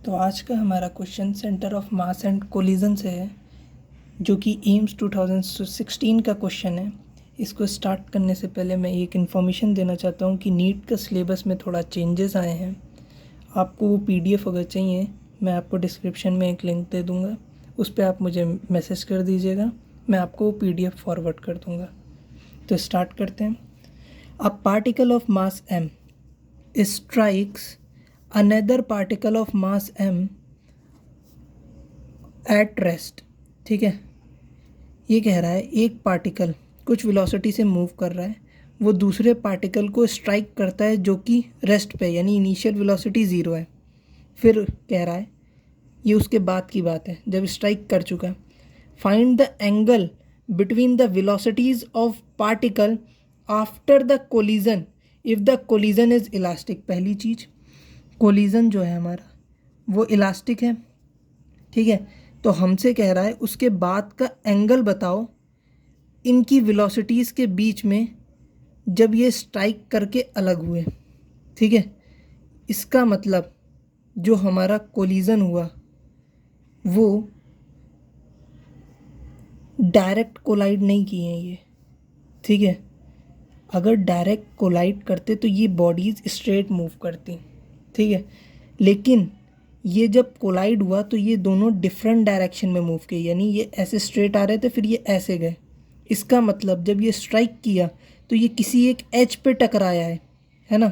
तो आज का हमारा question centre of mass and collision से है, जो कि एम्स 2016 का क्वेश्चन है। इसको स्टार्ट करने से पहले मैं एक इन्फॉर्मेशन देना चाहता हूँ कि नीट का सिलेबस में थोड़ा चेंजेस आए हैं। आपको वो पीडीएफ अगर चाहिए, मैं आपको डिस्क्रिप्शन में एक लिंक दे दूँगा, उस पर आप मुझे मैसेज कर दीजिएगा, मैं आपको वो पीडीएफ फॉरवर्ड कर दूँगा। तो स्टार्ट करते हैं। A particle of mass m strikes another particle of mass m at rest। ठीक है, ये कह रहा है एक पार्टिकल कुछ वेलोसिटी से मूव कर रहा है, वो दूसरे पार्टिकल को स्ट्राइक करता है जो कि रेस्ट पे, यानी इनिशियल वेलोसिटी ज़ीरो है। फिर कह रहा है, ये उसके बाद की बात है जब स्ट्राइक कर चुका है। Find the angle between the velocities of particle after the collision if the collision is elastic. पहली चीज़, कोलिजन जो है हमारा वो इलास्टिक है, ठीक है। तो हमसे कह रहा है उसके बाद का एंगल बताओ इनकी वेलोसिटीज़ के बीच में जब ये स्ट्राइक करके अलग हुए, ठीक है। इसका मतलब जो हमारा कोलिजन हुआ वो डायरेक्ट कोलाइड नहीं किए हैं ये, ठीक है। अगर डायरेक्ट कोलाइड करते तो ये बॉडीज़ स्ट्रेट मूव करती, ठीक है। लेकिन ये जब कोलाइड हुआ तो ये दोनों डिफरेंट डायरेक्शन में मूव किए, यानी ये ऐसे स्ट्रेट आ रहे थे, फिर ये ऐसे गए। इसका मतलब जब ये स्ट्राइक किया तो ये किसी एक एज पे टकराया है ना।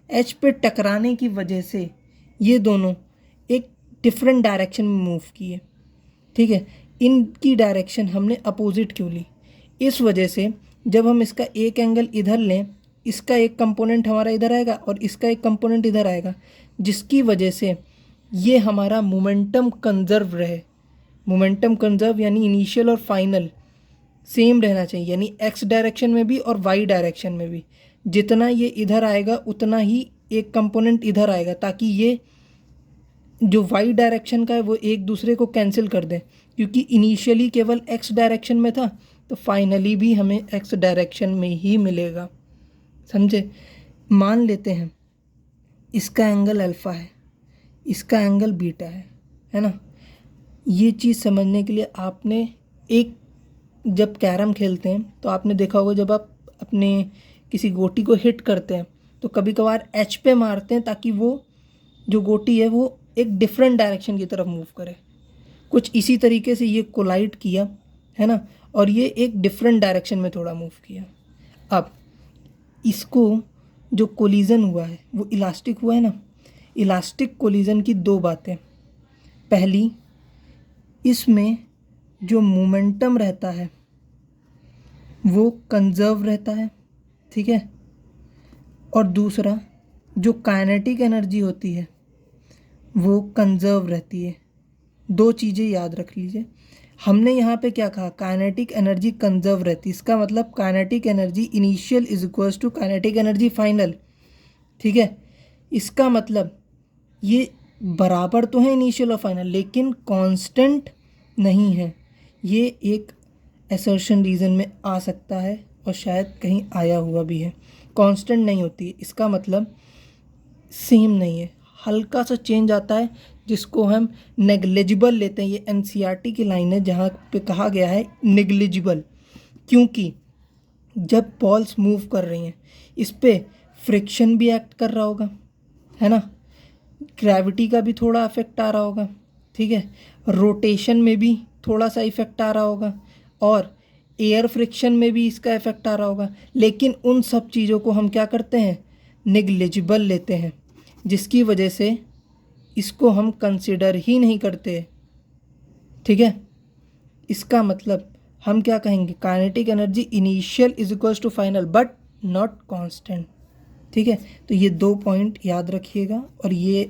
एज पे टकराने की वजह से ये दोनों एक डिफरेंट डायरेक्शन में मूव किए, ठीक है। इनकी डायरेक्शन हमने अपोजिट क्यों ली? इस वजह से जब हम इसका एक एंगल इधर लें, इसका एक कंपोनेंट हमारा इधर आएगा और इसका एक कंपोनेंट इधर आएगा, जिसकी वजह से ये हमारा मोमेंटम कंजर्व रहे। मोमेंटम कंजर्व यानी इनिशियल और फाइनल सेम रहना चाहिए, यानी एक्स डायरेक्शन में भी और वाई डायरेक्शन में भी। जितना ये इधर आएगा उतना ही एक कंपोनेंट इधर आएगा, ताकि ये जो वाई डायरेक्शन का है वो एक दूसरे को कैंसिल कर दें। क्योंकि इनिशियली केवल एक्स डायरेक्शन में था, तो फाइनली भी हमें एक्स डायरेक्शन में ही मिलेगा, समझे। मान लेते हैं इसका एंगल अल्फ़ा है, इसका एंगल बीटा है ना। ये चीज़ समझने के लिए आपने एक, जब कैरम खेलते हैं तो आपने देखा होगा जब आप अपने किसी गोटी को हिट करते हैं तो कभी कभार एच पे मारते हैं ताकि वो जो गोटी है वो एक डिफरेंट डायरेक्शन की तरफ मूव करे। कुछ इसी तरीके से ये कोलाइड किया है ना, और ये एक डिफरेंट डायरेक्शन में थोड़ा मूव किया। अब इसको जो कोलिजन हुआ है वो इलास्टिक हुआ है ना। इलास्टिक कोलिजन की दो बातें, पहली, इसमें जो मोमेंटम रहता है वो कंजर्व रहता है, ठीक है। और दूसरा, जो काइनेटिक एनर्जी होती है वो कंजर्व रहती है। दो चीज़ें याद रख लीजिए। हमने यहाँ पे क्या कहा, काइनेटिक एनर्जी कंजर्व रहती है। इसका मतलब kinetic energy initial is equals to kinetic energy final, ठीक है। इसका मतलब ये बराबर तो है इनिशियल और फाइनल, लेकिन कांस्टेंट नहीं है। ये एक असर्शन रीज़न में आ सकता है और शायद कहीं आया हुआ भी है। कांस्टेंट नहीं होती है, इसका मतलब सेम नहीं है, हल्का सा चेंज आता है, जिसको हम नेग्लिजिबल लेते हैं। ये एनसीईआरटी की लाइन है जहाँ पे कहा गया है नेग्लिजिबल, क्योंकि जब बॉल्स मूव कर रही हैं इस पे फ्रिक्शन भी एक्ट कर रहा होगा, है ना। ग्रेविटी का भी थोड़ा इफेक्ट आ रहा होगा, ठीक है। रोटेशन में भी थोड़ा सा इफेक्ट आ रहा होगा और एयर फ्रिक्शन में भी इसका इफेक्ट आ रहा होगा। लेकिन उन सब चीज़ों को हम क्या करते हैं, नेग्लिजिबल लेते हैं, जिसकी वजह से इसको हम कंसिडर ही नहीं करते, ठीक है। इसका मतलब हम क्या कहेंगे, kinetic energy initial is equals to final but not constant, ठीक है। तो ये दो पॉइंट याद रखिएगा, और ये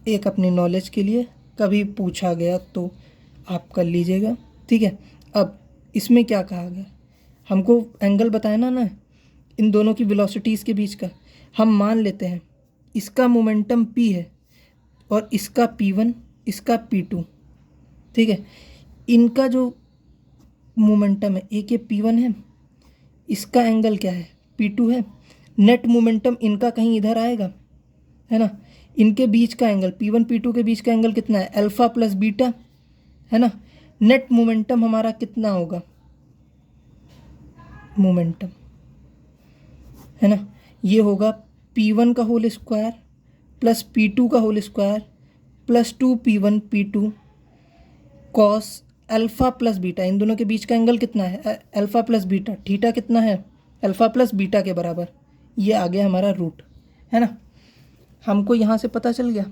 एक अपनी नॉलेज के लिए, कभी पूछा गया तो आप कर लीजिएगा, ठीक है। अब इसमें क्या कहा गया, हमको एंगल बताया ना इन दोनों की वेलोसिटीज़ के बीच का। हम मान लेते हैं इसका मोमेंटम p है और इसका p1, इसका p2, ठीक है। इनका जो मोमेंटम है, एक ये p1 है, इसका एंगल क्या है, p2 है। नेट मोमेंटम इनका कहीं इधर आएगा, है ना। इनके बीच का एंगल P1 P2 के बीच का एंगल कितना है, अल्फा प्लस बीटा, है ना। नेट मोमेंटम हमारा कितना होगा, मोमेंटम, है ना, ये होगा P1 का होल स्क्वायर प्लस P2 का whole square plus 2P1 P2 cos alpha plus beta. इन दोनों के बीच का एंगल कितना है, अल्फा प्लस बीटा, थीटा कितना है, अल्फा प्लस बीटा के बराबर। ये आ गया हमारा रूट, है ना। हमको यहाँ से पता चल गया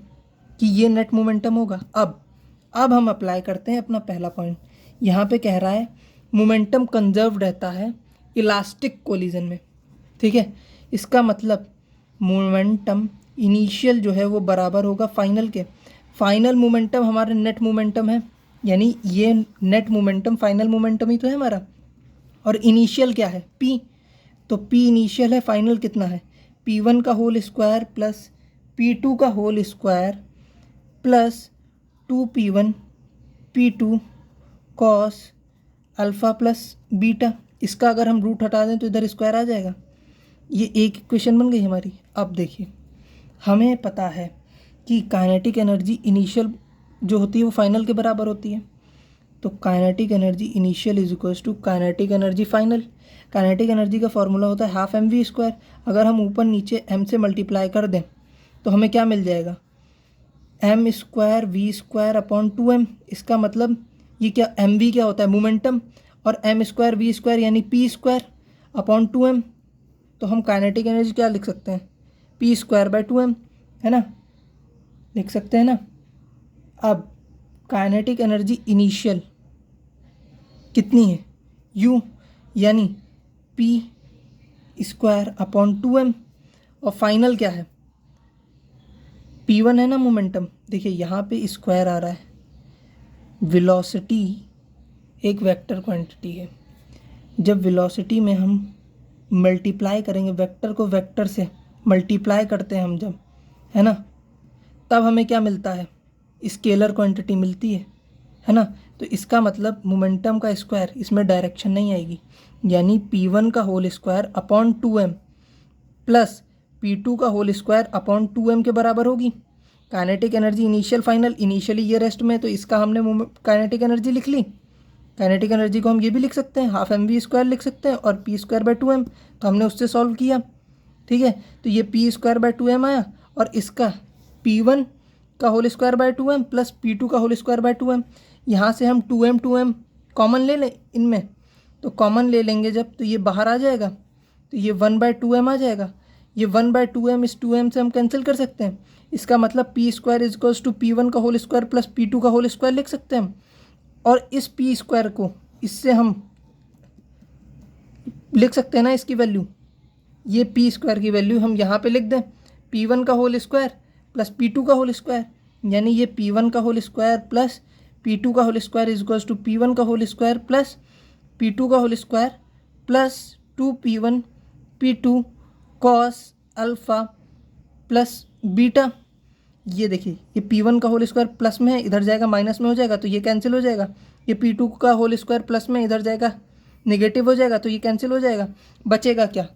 कि ये नेट मोमेंटम होगा। अब हम अप्लाई करते हैं अपना पहला पॉइंट। यहाँ पे कह रहा है मोमेंटम कंजर्व रहता है इलास्टिक कोलिजन में, ठीक है। इसका मतलब मोमेंटम इनिशियल जो है वो बराबर होगा फाइनल के। फाइनल मोमेंटम हमारा नेट मोमेंटम है, यानी ये नेट मोमेंटम फाइनल मोमेंटम ही तो है हमारा। और इनिशियल क्या है, P, तो P इनिशियल है, फाइनल कितना है, P1 का होल स्क्वायर प्लस P2 का whole square plus 2P1 P2 cos alpha plus beta. इसका अगर हम रूट हटा दें तो इधर स्क्वायर आ जाएगा। ये एक इक्वेशन बन गई हमारी। अब देखिए, हमें पता है कि काइनेटिक एनर्जी इनिशियल जो होती है वो फाइनल के बराबर होती है। तो kinetic energy initial is equals to kinetic energy final. Kinetic energy का फॉर्मूला होता है हाफ mv²। अगर हम ऊपर नीचे m से मल्टीप्लाई कर दें तो हमें क्या मिल जाएगा, m² v² अपॉन 2m। इसका मतलब ये क्या, mv क्या होता है, मोमेंटम, और m² v² यानी p² अपॉन 2m। तो हम काइनेटिक एनर्जी क्या लिख सकते हैं, p²/2m, है ना, लिख सकते हैं ना। अब काइनेटिक एनर्जी इनिशियल कितनी है, u, यानी p² अपॉन 2m, और फाइनल क्या है, p1 है ना मोमेंटम। देखिए यहाँ पे स्क्वायर आ रहा है, वेलोसिटी एक वेक्टर क्वांटिटी है। जब वेलोसिटी में हम मल्टीप्लाई करेंगे, वेक्टर को वेक्टर से मल्टीप्लाई करते हैं हम जब, है ना, तब हमें क्या मिलता है, स्केलर क्वांटिटी मिलती है ना। तो इसका मतलब मोमेंटम का स्क्वायर, इसमें डायरेक्शन नहीं आएगी, यानी P1 का whole square upon 2m plus P2 का होल स्क्वायर अपॉन 2m के बराबर होगी। Kinetic energy initial final, initially ये रेस्ट में, तो इसका हमने काइनेटिक एनर्जी लिख ली। काइनेटिक एनर्जी को हम ये भी लिख सकते हैं, हाफ mv² लिख सकते हैं, और p²/2m, तो हमने उससे सॉल्व किया, ठीक है। तो ये p²/2m आया, और इसका P1 का होल स्क्वायर/2m प्लस P2 का होल स्क्वायर/2m। यहाँ से हम 2m कॉमन ले लें इनमें, तो कॉमन ले लेंगे जब, तो ये बाहर आ जाएगा, तो ये 1/2m आ जाएगा। ये 1/2m इस 2m से हम कैंसिल कर सकते हैं। इसका मतलब p² = P1 का होल स्क्वायर प्लस P2 का होल स्क्वायर लिख सकते हैं हम। और इस p² को इससे हम लिख सकते हैं ना, इसकी वैल्यू, ये p² की वैल्यू हम यहाँ पे लिख दें, P1 का होल स्क्वायर प्लस P2 का होल स्क्वायर, यानी ये P1 का होल स्क्वायर प्लस P2 का होल स्क्वायर = P1 का होल स्क्वायर प्लस P2 का whole square plus 2P1 P2 cos alpha plus beta. ये देखिए, ये P1 का होल स्क्वायर प्लस में है, इधर जाएगा माइनस में हो जाएगा, तो ये कैंसिल हो जाएगा। ये P2 का होल स्क्वायर प्लस में, इधर जाएगा नेगेटिव हो जाएगा, तो ये कैंसिल हो जाएगा। बचेगा क्या,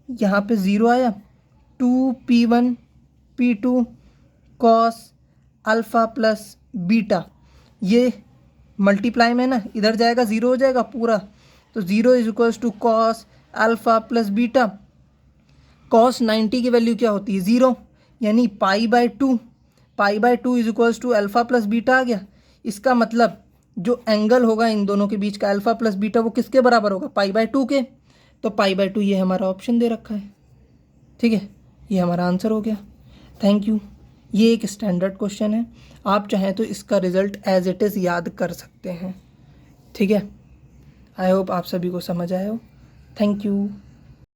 यहाँ पे 0 आया, 2P1 P2 cos alpha plus beta. ये मल्टीप्लाई में ना, इधर जाएगा 0 हो जाएगा पूरा, तो 0 = cos alpha plus beta. Cos 90 की वैल्यू क्या होती है, 0, यानी π/2 = अल्फ़ा प्लस बीटा आ गया। इसका मतलब जो एंगल होगा इन दोनों के बीच का अल्फ़ा प्लस बीटा, वो किसके बराबर होगा, π/2 के। तो π/2 ये हमारा ऑप्शन दे रखा है, ठीक है, ये हमारा आंसर हो गया। Thank you. ये एक स्टैंडर्ड क्वेश्चन है, आप चाहें तो इसका रिज़ल्ट एज इट इज़ याद कर सकते हैं, ठीक है। आई होप आप सभी को समझ आया हो। Thank you.